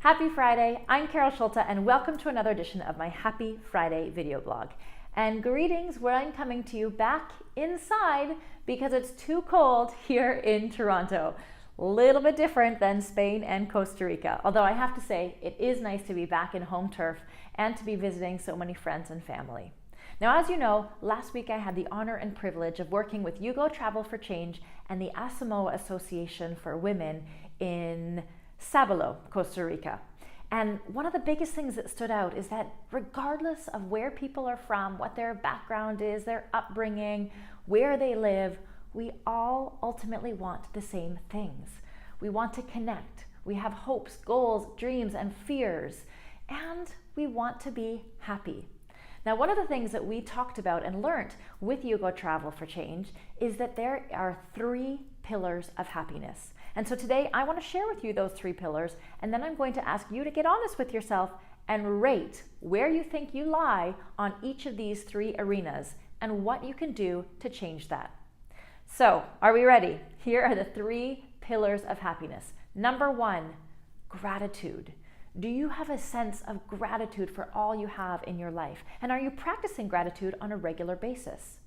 Happy Friday, I'm Carol Schulte and welcome to another edition of my Happy Friday video blog. And greetings where I'm coming to you back inside because it's too cold here in Toronto. A little bit different than Spain and Costa Rica, although I have to say it is nice to be back in home turf and to be visiting so many friends and family. Now, as you know, last week I had the honor and privilege of working with UGO Travel For Change and the Asamoah Association for Women in Sabalo, Costa Rica. And one of the biggest things that stood out is that regardless of where people are from, what their background is, their upbringing, where they live, we all ultimately want the same things. We want to connect. We have hopes, goals, dreams, and fears, and we want to be happy. Now, one of the things that we talked about and learned with UGO Travel for Change is that there are 3 pillars of happiness. And so today I want to share with you those 3 pillars, and then I'm going to ask you to get honest with yourself and rate where you think you lie on each of these 3 arenas and what you can do to change that. So, are we ready? Here are the 3 pillars of happiness. Number 1, gratitude. Do you have a sense of gratitude for all you have in your life? And are you practicing gratitude on a regular basis?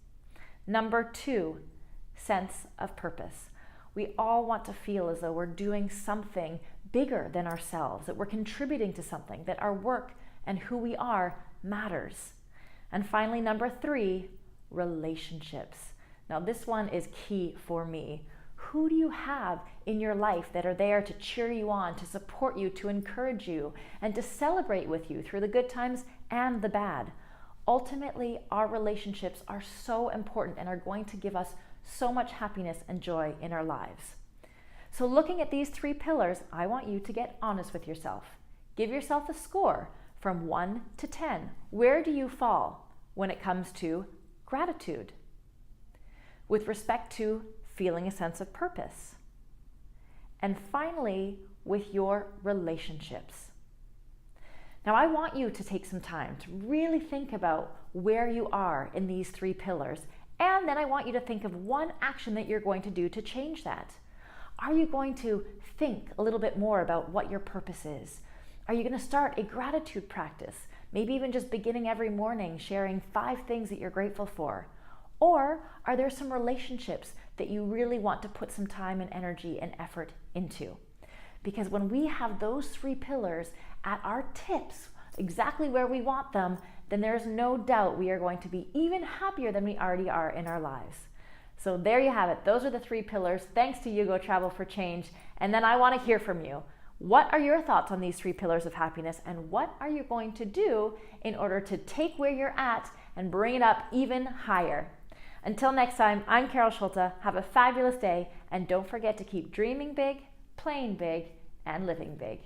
Number 2, sense of purpose. We all want to feel as though we're doing something bigger than ourselves, that we're contributing to something, that our work and who we are matters. And finally, number 3, relationships. Now, this one is key for me. Who do you have in your life that are there to cheer you on, to support you, to encourage you, and to celebrate with you through the good times and the bad? Ultimately, our relationships are so important and are going to give us so much happiness and joy in our lives. So looking at these 3 pillars, I want you to get honest with yourself. Give yourself a score from 1 to 10. Where do you fall when it comes to gratitude? With respect to feeling a sense of purpose. And finally, with your relationships. Now, I want you to take some time to really think about where you are in these 3 pillars, and then I want you to think of one action that you're going to do to change that. Are you going to think a little bit more about what your purpose is? Are you going to start a gratitude practice? Maybe even just beginning every morning sharing 5 things that you're grateful for. Or are there some relationships that you really want to put some time and energy and effort into? Because when we have those 3 pillars at our tips, exactly where we want them, then there's no doubt we are going to be even happier than we already are in our lives. So there you have it. Those are the 3 pillars. Thanks to UGO Travel for Change. And then I want to hear from you. What are your thoughts on these 3 pillars of happiness, and what are you going to do in order to take where you're at and bring it up even higher? Until next time, I'm Carol Schulte. Have a fabulous day, and don't forget to keep dreaming big, playing big, and living big.